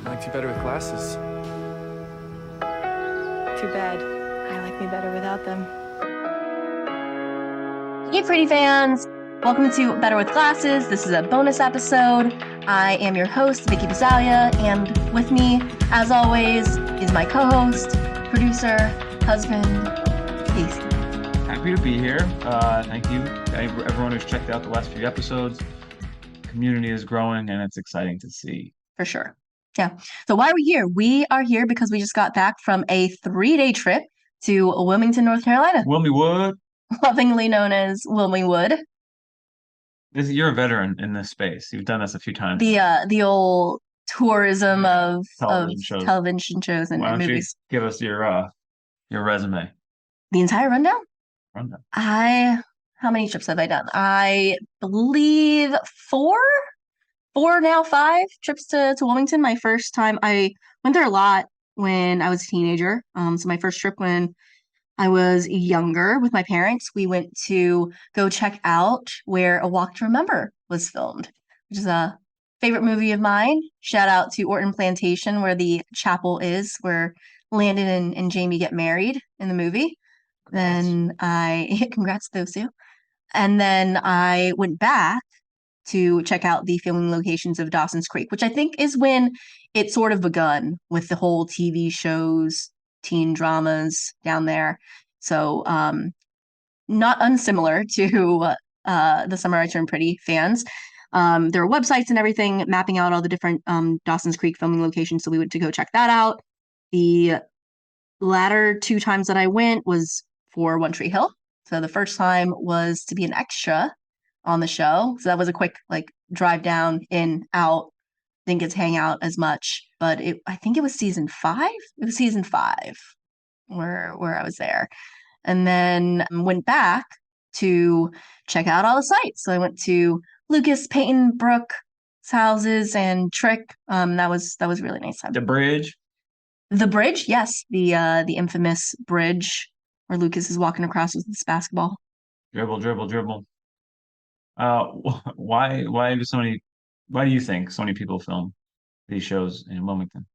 I like you better with glasses. Too bad. I like me better without them. Hey, pretty fans! Welcome to Better with Glasses. This is a bonus episode. I am your host, Vicky Basalia, and with me, as always, is my co-host, producer, husband, Casey. Happy to be here. Thank you, everyone who's checked out the last few episodes. The community is growing, and it's exciting to see. For sure. Yeah. So why are we here? We are here because we just got back from a 3-day trip to Wilmington, North Carolina. Wilmingwood. Lovingly known as Wilmingwood. You're a veteran in this space. You've done this a few times. The old tourism of television shows and Why don't movies. You give us your resume? The entire rundown? Rundown. How many trips have I done? I believe 4 now, 5 trips to Wilmington. My first time, I went there a lot when I was a teenager. So my first trip when I was younger with my parents, we went to go check out where A Walk to Remember was filmed, which is a favorite movie of mine. Shout out to Orton Plantation, where the chapel is, where Landon and Jamie get married in the movie. Then congrats to those two. And then I went back to check out the filming locations of Dawson's Creek, which I think is when it sort of begun with the whole TV shows, teen dramas down there. So not unsimilar to The Summer I Turned Pretty fans. There are websites and everything mapping out all the different Dawson's Creek filming locations, so we went to go check that out. The latter 2 times that I went was for One Tree Hill. So the first time was to be an extra on the show. So that was a quick drive down, in, out. Didn't get to hang out as much, but I think it was season 5. It was season 5 where I was there. And then went back to check out all the sites. So I went to Lucas, Peyton, Brooke's houses, and Trick. That was really nice time. The bridge. The bridge, yes, the infamous bridge where Lucas is walking across with this basketball. Dribble, dribble, dribble. Why do you think so many people film these shows in Wilmington?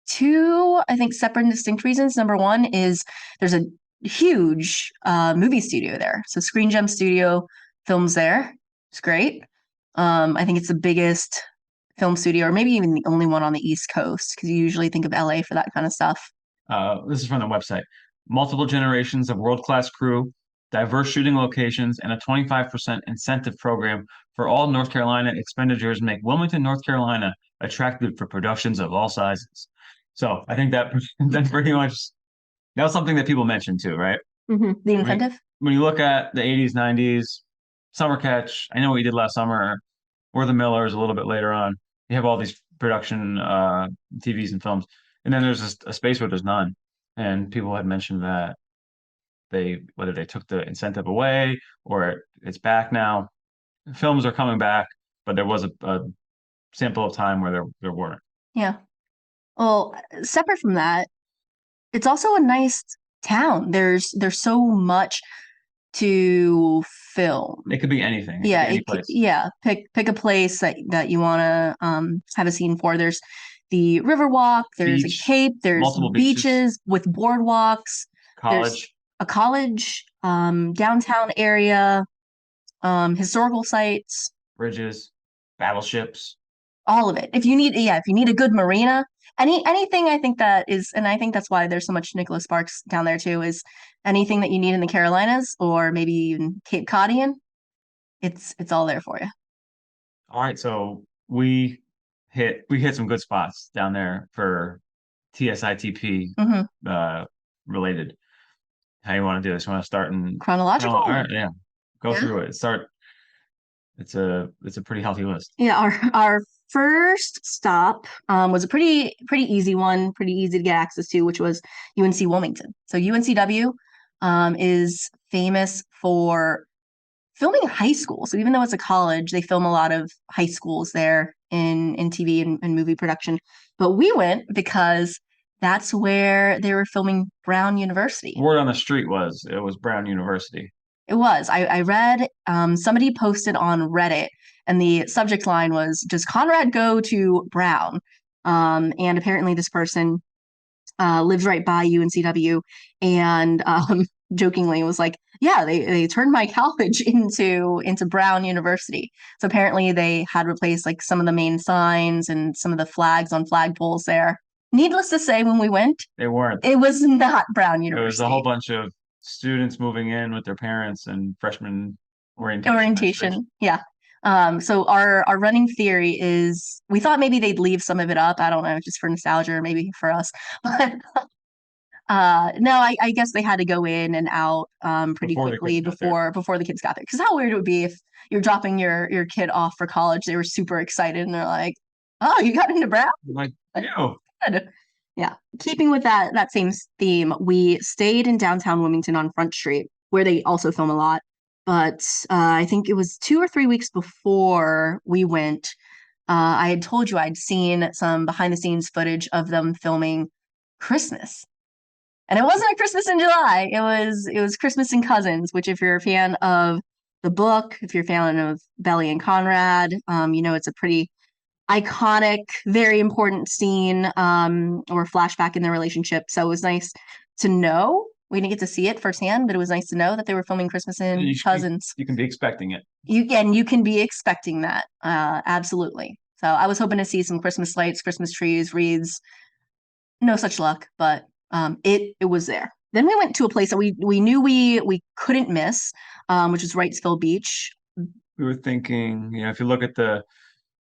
2, I think, separate and distinct reasons. Number one is there's a huge movie studio there. So Screen Gem Studio films there. It's great. I think it's the biggest film studio, or maybe even the only one on the East Coast, because you usually think of LA for that kind of stuff. This is from the website. Multiple generations of world-class crew, diverse shooting locations, and a 25% incentive program for all North Carolina expenditures make Wilmington, North Carolina attractive for productions of all sizes. So I think that pretty much, that was something that people mentioned too, right? Mm-hmm. The incentive? When you look at the 80s, 90s, Summer Catch, I know what you did last summer, or The Millers a little bit later on. You have all these production TVs and films. And then there's a space where there's none. And people had mentioned that whether they took the incentive away or it's back now. Films are coming back, but there was a sample of time where there weren't. Yeah. Well, separate from that, it's also a nice town. There's so much to film. It could be anything. Yeah, place. Pick a place that you want to have a scene for. There's the Riverwalk. There's a Cape. There's multiple beaches with boardwalks. College. There's a college, downtown area, historical sites, bridges, battleships. All of it. If you need a good marina, anything, I think that is, and I think that's why there's so much Nicholas Sparks down there too, is anything that you need in the Carolinas or maybe even Cape Codian, it's all there for you. All right, so we hit some good spots down there for TSITP related. How you want to do this? You want to start in chronological? All right, yeah. Go through it. It's a pretty healthy list. Yeah, our first stop was a pretty easy one, pretty easy to get access to, which was UNC Wilmington. So UNCW is famous for filming high school. So even though it's a college, they film a lot of high schools there in TV and movie production. But we went because that's where they were filming Brown University. Word on the street was it was Brown University. It was. I read somebody posted on Reddit and the subject line was, "Does Conrad go to Brown?" And apparently this person lives right by UNCW, and jokingly was like, "Yeah, they turned my college into Brown University." So apparently they had replaced like some of the main signs and some of the flags on flagpoles there. Needless to say, when we went, They weren't. it was not Brown It was University. a whole bunch of students moving in with their parents and freshman orientation. Orientation, yeah. So our running theory is we thought maybe they'd leave some of it up. I don't know, just for nostalgia or maybe for us. But no, I guess they had to go in and out pretty Before the quickly kids got there. before the kids got there. Because how weird it would be if you're dropping your kid off for college, they were super excited and they're like, "Oh, you got into Brown?" Like, yo, Good. Yeah. Keeping with that same theme, we stayed in downtown Wilmington on Front Street, where they also film a lot. But I think it was 2 or 3 weeks before we went. I had told you I'd seen some behind the scenes footage of them filming Christmas. And it wasn't a Christmas in July. It was Christmas in Cousins, which if you're a fan of the book, if you're a fan of Belly and Conrad, you know it's a pretty iconic, very important scene or flashback in their relationship. So it was nice to know. We didn't get to see it firsthand, but it was nice to know that they were filming Christmas in Cousins. you can be expecting it. You can be expecting that. Absolutely. So I was hoping to see some Christmas lights, Christmas trees, wreaths. No such luck, but it was there. Then we went to a place that we knew we couldn't miss, which is Wrightsville Beach. We were thinking, if you look at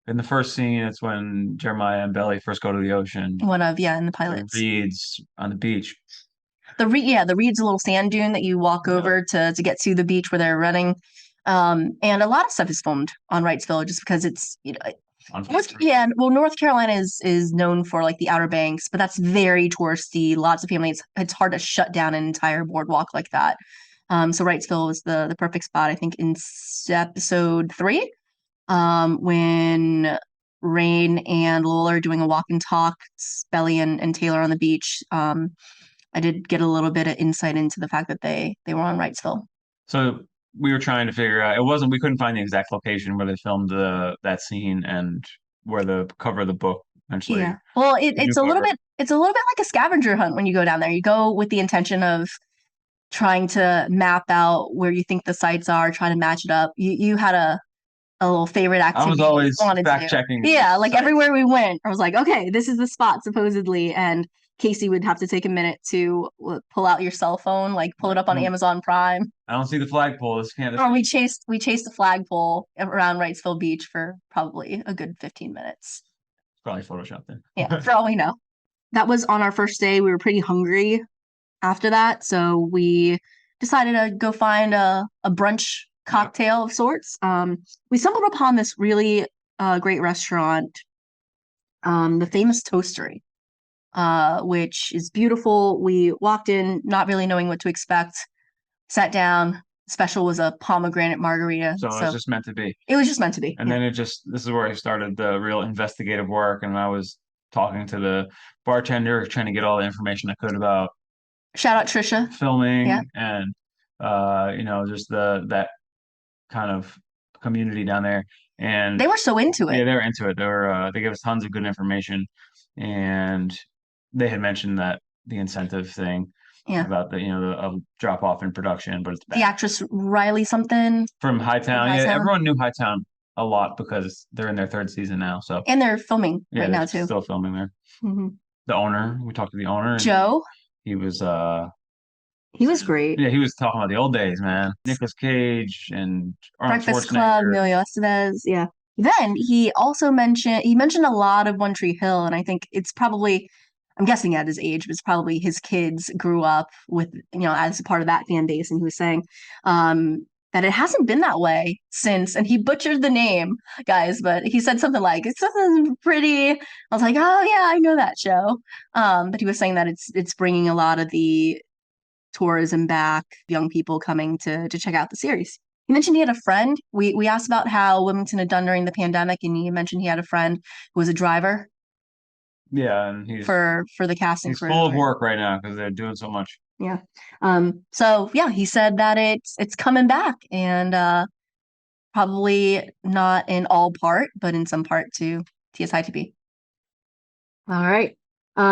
in the first scene, it's when Jeremiah and Belly first go to the ocean. In the pilots. The reeds on the beach. The reed's a little sand dune that you walk over to get to the beach where they're running. And a lot of stuff is filmed on Wrightsville just because it's North Carolina is known for like the Outer Banks, but that's very touristy. Lots of families. It's hard to shut down an entire boardwalk like that. So Wrightsville was the perfect spot, I think, in episode 3, when Rain and Lola are doing a walk and talk, Belly and Taylor on the beach. I did get a little bit of insight into the fact that they were on Wrightsville. So we were trying to figure out, we couldn't find the exact location where they filmed that scene and where the cover of the book eventually. Yeah. Well, it's a little bit like a scavenger hunt when you go down there. You go with the intention of trying to map out where you think the sites are, try to match it up. You had a little favorite activity. I was always fact checking. Yeah, like everywhere we went, I was like, okay, this is the spot supposedly, and Casey would have to take a minute to pull out your cell phone, like pull it up on Amazon Prime. I don't see the flagpole. This can't. Or we chased the flagpole around Wrightsville Beach for probably a good 15 minutes. It's probably photoshopped then. Yeah, for all we know. That was on our first day. We were pretty hungry after that, so we decided to go find a brunch cocktail of sorts. We stumbled upon this really great restaurant, the famous Toastery, which is beautiful. We walked in not really knowing what to expect, sat down. Special was a pomegranate margarita. So it was just meant to be. It was just meant to be. And then this is where I started the real investigative work, and I was talking to the bartender, trying to get all the information I could about shout out Trisha filming and just that kind of community down there. And they were so into it. Yeah, they were into it. They gave us tons of good information, and they had mentioned that the incentive thing about the drop off in production, but it's bad. The actress Riley something from Hightown. Everyone knew Hightown a lot because they're in their 3rd season now. So and they're filming right now too. Still filming there. Mm-hmm. The owner, we talked to the owner. Joe. He was great. Yeah, he was talking about the old days, man. Nicolas Cage and Arnold Breakfast Club, Emilio Estevez. Yeah. Then he also mentioned a lot of One Tree Hill, and I think it's probably, I'm guessing at his age, but it's probably his kids grew up with, as a part of that fan base, and he was saying that it hasn't been that way since, and he butchered the name, guys, but he said something like, it's something pretty. I was like, oh yeah, I know that show. But he was saying that it's bringing a lot of the tourism back, young people coming to check out the series. He mentioned he had a friend. We asked about how Wilmington had done during the pandemic, and he mentioned he had a friend who was a driver. Yeah, and he's for the casting. He's full of work right now because they're doing so much. Yeah. So yeah, he said that it's coming back, and Probably not in all part, but in some part to TSITP. All right.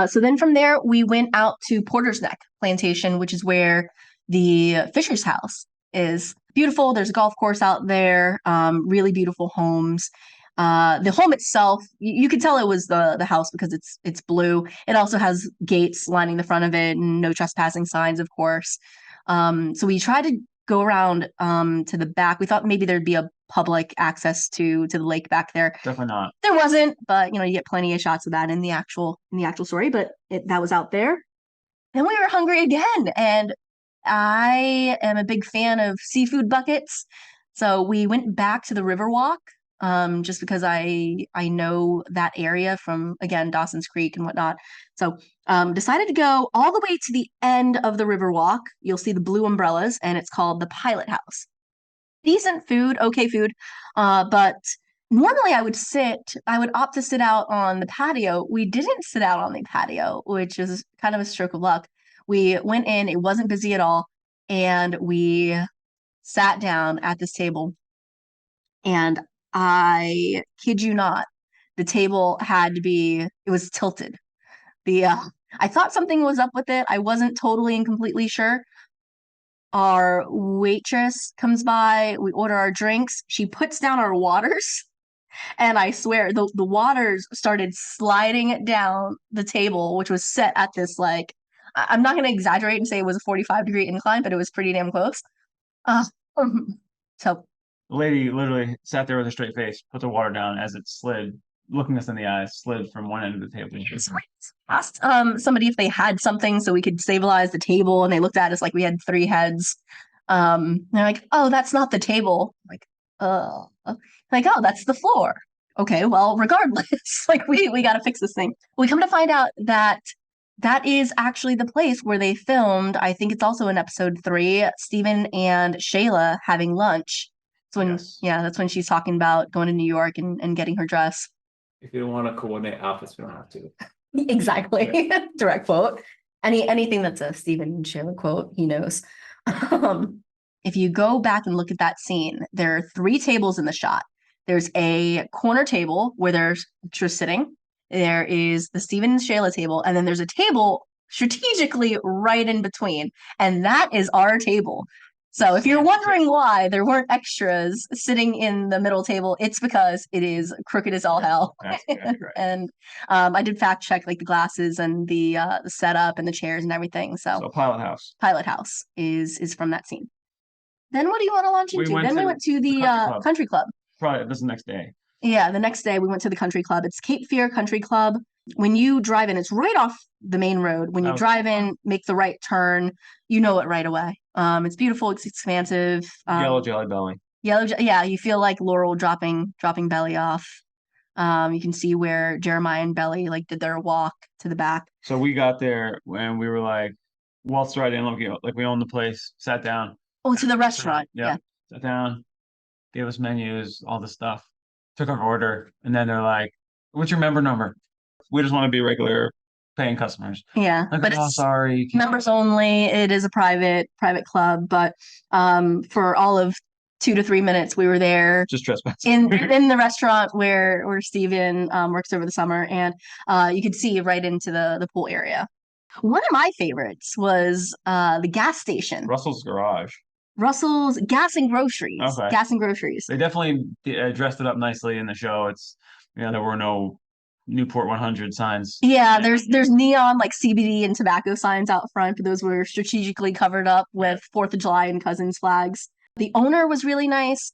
So then from there, we went out to Porter's Neck Plantation, which is where the Fisher's house is. Beautiful. There's a golf course out there, really beautiful homes. The home itself, you could tell it was the house because it's blue. It also has gates lining the front of it and no trespassing signs, of course. So we tried to go around to the back. We thought maybe there'd be a public access to the lake back there. Definitely not. There wasn't, but you get plenty of shots of that in the actual story. But that was out there. Then we were hungry again, and I am a big fan of seafood buckets, so we went back to the Riverwalk. Just because I know that area from, again, Dawson's Creek and whatnot. So decided to go all the way to the end of the Riverwalk. You'll see the blue umbrellas, and it's called the Pilot House. Decent food, okay food, but normally I would opt to sit out on the patio. We didn't sit out on the patio, which is kind of a stroke of luck. We went in, it wasn't busy at all, and we sat down at this table, and I kid you not, the table it was tilted. I thought something was up with it. I wasn't totally and completely sure. Our waitress comes by, we order our drinks, she puts down our waters, and I swear the waters started sliding down the table, which was set at this, like, I'm not going to exaggerate and say it was a 45-degree incline, but it was pretty damn close. So The lady literally sat there with a straight face, put the water down as it slid, looking us in the eyes, slid from one end of the table. asked somebody if they had something so we could stabilize the table, and they looked at us like we had 3 heads. They're like, "Oh, that's not the table." I'm like, like, "Oh, that's the floor." Okay, well, regardless, like we got to fix this thing. We come to find out that is actually the place where they filmed. I think it's also in episode 3, Stephen and Shayla having lunch. So that's when she's talking about going to New York and getting her dress. If you don't want to coordinate outfits, we don't have to. Exactly. Yeah. Direct quote. Anything that's a Stephen and Shayla quote, he knows. If you go back and look at that scene, there are 3 tables in the shot. There's a corner table where there's just sitting. There is the Stephen and Shayla table, and then there's a table strategically right in between, and that is our table. So if you're wondering why there weren't extras sitting in the middle table, it's because it is crooked as all hell. And I did fact check like the glasses and the setup and the chairs and everything. So Pilot House. Pilot House is from that scene. Then what do you want to launch into? Then we went to the country club. Probably this is the next day. Yeah, the next day we went to the country club. It's Cape Fear Country Club. When you drive in, it's right off the main road. When you drive in, make the right turn, you know it right away. It's beautiful. It's expansive. Yellow Jelly Belly. Yeah, you feel like Laurel dropping Belly off. You can see where Jeremiah and Belly like did their walk to the back. So we got there and we were like, waltzed right in, like we owned the place, sat down. Oh, to the restaurant. Yeah. Sat down, gave us menus, all this stuff. Took our order, and then they're like, "What's your member number? We just want to be regular paying customers." Yeah, like, but it's sorry, members only. It is a private club, but for all of 2 to 3 minutes, we were there just trespassing in the restaurant where Steven works over the summer, and you could see right into the pool area. One of my favorites was the gas station, Russell's Garage. Russell's Gas and Groceries. Okay. Gas and Groceries. They definitely dressed it up nicely in the show. It's there were no Newport 100 signs. Yeah, there's neon like CBD and tobacco signs out front, but those were strategically covered up with 4th of July and Cousins flags. The owner was really nice.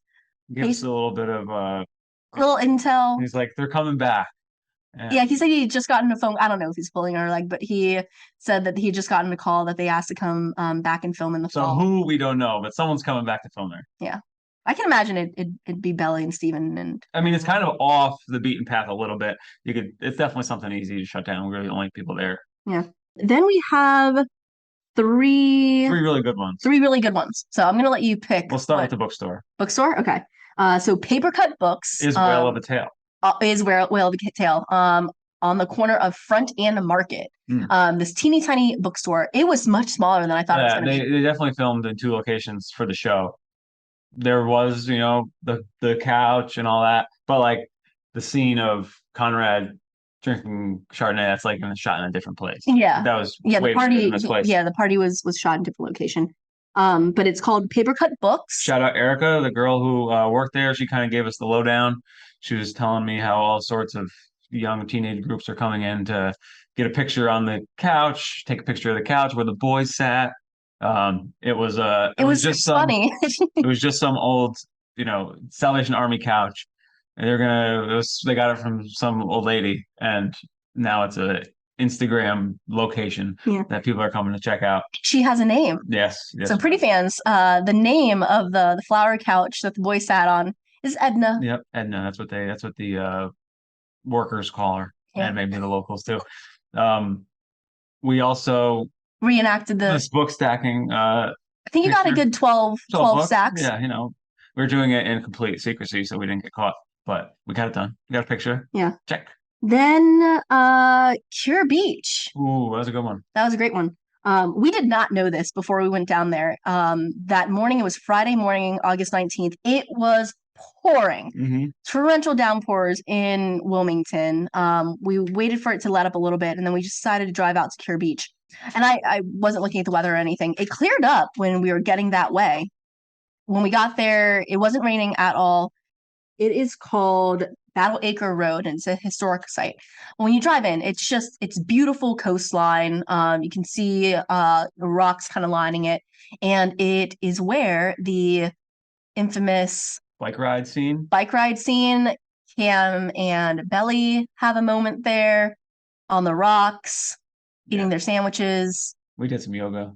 Gives us a little bit of little intel. He's like, they're coming back. Yeah, he said he just gotten a phone. I don't know if he's pulling our leg, but he said that he just gotten a call that they asked to come back and film in the fall. So who, we don't know, but someone's coming back to film there. Yeah. I can imagine it'd be Belly and Steven and I mean, it's kind of off the beaten path a little bit. It's definitely something easy to shut down. We're the only people there. Yeah. Then we have three really good ones. 3 really good ones. So I'm gonna let you pick. We'll start with the bookstore. Bookstore? Okay. So Papercut Books is Whale of a Tale. Is Whale of a Tale. On the corner of Front and Market. This teeny tiny bookstore. It was much smaller than I thought it was gonna be. They definitely filmed in 2 locations for the show. there was, the couch and all that, but like the scene of Conrad drinking Chardonnay, that's like shot in a different place. Yeah. That was Yeah, the way party. misplaced. Yeah, the party was shot in a different location. But it's called Papercut Books. Shout out Erica, the girl who worked there. She kind of gave us the lowdown. She was telling me how all sorts of young teenage groups are coming in to get a picture on the couch, take a picture of the couch where the boys sat. It was just funny. it was just some old, Salvation Army couch. And they got it from some old lady, and now it's a Instagram location Yeah. that people are coming to check out. She has a name. Yes. So pretty fans. The name of the flower couch that the boy sat on is Edna. Yep, Edna. That's what the workers call her, Yeah. and maybe the locals too. We also Reenacted this book stacking. I think you got a picture. good 12 books. stacks. Yeah, we were doing it in complete secrecy, so we didn't get caught. But we got it done. We got a picture. Yeah. Check. Then Cure Beach. Ooh, that was a good one. That was a great one. We did not know this before we went down there. That morning, it was Friday morning, August 19th. It was pouring. Mm-hmm. Torrential downpours in Wilmington. We waited for it to let up a little bit, and then we just decided to drive out to Cure Beach. And I wasn't looking at the weather or anything. It cleared up when we were getting that way. When we got there, it wasn't raining at all. It is called Battle Acre Road, and it's a historic site. When you drive in, it's beautiful coastline. You can see the rocks kind of lining it, and it is where the infamous bike ride scene. Cam and Belly have a moment there on the rocks, eating their sandwiches. We did some yoga.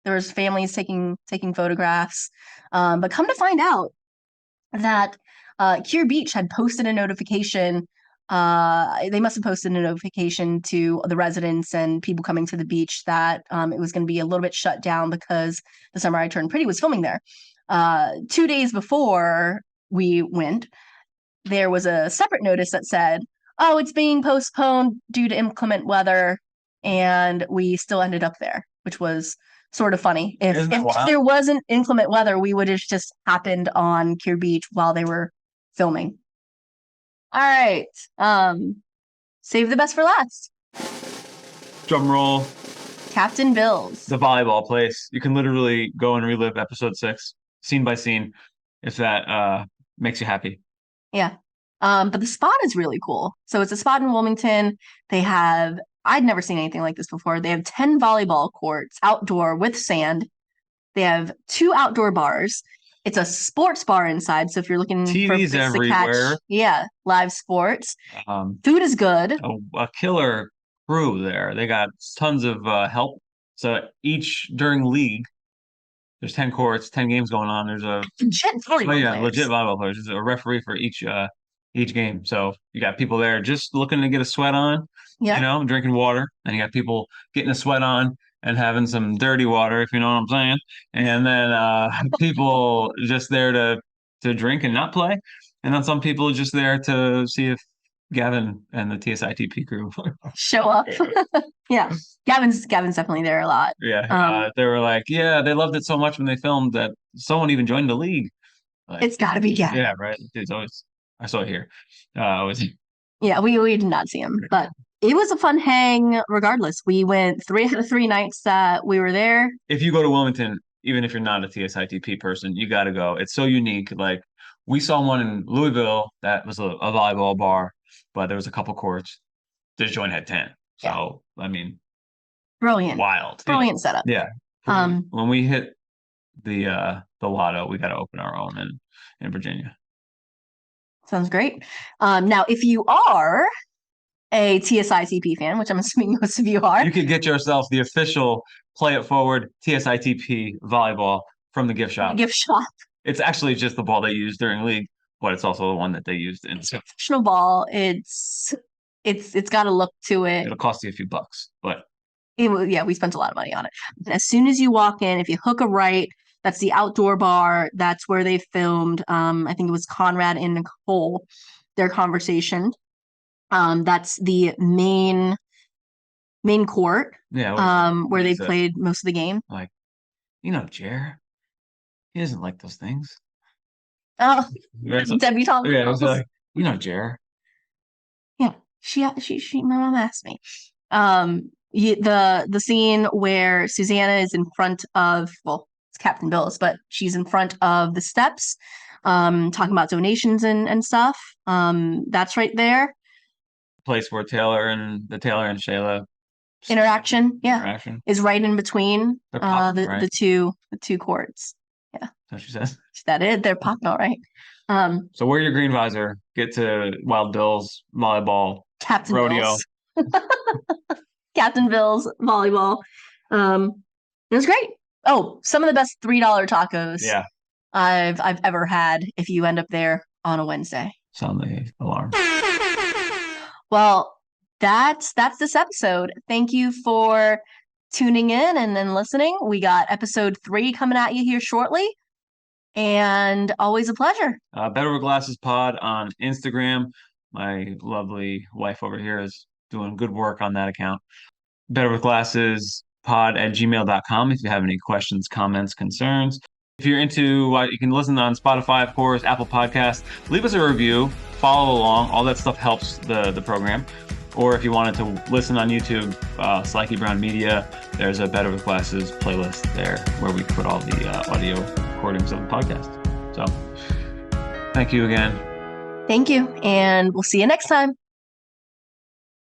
There was families taking photographs. But come to find out that Cure Beach had posted a notification. They must have posted a notification to the residents and people coming to the beach that it was going to be a little bit shut down because The Summer I Turned Pretty was filming there. 2 days before we went, there was a separate notice that said, "Oh, it's being postponed due to inclement weather," and we still ended up there, which was sort of funny. If there wasn't inclement weather, we would have just happened on Cure Beach while they were filming. All right. Save the best for last. Drum roll. Captain Bill's. The volleyball place. You can literally go and relive episode 6, scene by scene, if that makes you happy. Yeah. But the spot is really cool. So it's a spot in Wilmington. I'd never seen anything like this before. They have 10 volleyball courts outdoor with sand. They have 2 outdoor bars. It's a sports bar inside. So if you're looking TVs for everywhere. to catch, live sports. Food is good. A killer crew there. They got tons of help. So during league, there's 10 courts, 10 games going on. There's a legit volleyball players. There's a referee for each game. So you got people there just looking to get a sweat on, drinking water, and you got people getting a sweat on and having some dirty water, if you know what I'm saying. And then people just there to drink and not play. And then some people just there to see if Gavin and the TSITP crew show up. Yeah. Gavin's definitely there a lot. Yeah. They were like, they loved it so much when they filmed that someone even joined the league. Like, it's gotta be Gavin. Yeah, right. It's always, I saw it here. Yeah, we did not see him, but it was a fun hang regardless. We went 3 out of 3 nights that we were there. If you go to Wilmington, even if you're not a TSITP person, you got to go. It's so unique. Like, we saw one in Louisville that was a volleyball bar, but there was a couple courts. This joint had 10. So, I mean, brilliant. Wild. Brilliant setup. Yeah. When we hit the lotto, we got to open our own in Virginia. Sounds great. Now, if you are a TSITP fan, which I'm assuming most of you are, you could get yourself the official Play It Forward TSITP volleyball from the gift shop. It's actually just the ball they used during league, but it's also the one that they used in professional ball. It's got a look to it. It'll cost you a few bucks, but we spent a lot of money on it. As soon as you walk in, if you hook a right, that's the outdoor bar. That's where they filmed. I think it was Conrad and Nicole, their conversation. That's the main court. Yeah. Where they played most of the game. Like, Jer, He doesn't like those things. Oh, Yeah, debutante yeah, I was girls. like, Jer. Yeah, she my mom asked me. The scene where Susanna is in front of, well, it's Captain Bill's, but she's in front of the steps, talking about donations and stuff. That's right there. Place where Taylor and Shayla Interaction, yeah, interaction. is right in between They're popping, right? the two courts. Yeah, So she says. that is they're popping all right. So wear your green visor. Get to Wild Bill's volleyball Captain rodeo. Bill's. Captain Bill's volleyball. It was great. Oh, some of the best $3 tacos Yeah. I've ever had if you end up there on a Wednesday. Sound the alarm. Well, that's this episode. Thank you for tuning in and listening. We got episode 3 coming at you here shortly. And always a pleasure. Better with Glasses Pod on Instagram. My lovely wife over here is doing good work on that account. Better with Glasses pod@gmail.com if you have any questions, comments, concerns. If you're into you can listen on Spotify, of course, Apple Podcasts. Leave us a review, follow along. All that stuff helps the program. Or if you wanted to listen on YouTube, Slacky Brown Media, there's a Better with Glasses playlist there where we put all the audio recordings of the podcast. So thank you again. Thank you, and we'll see you next time.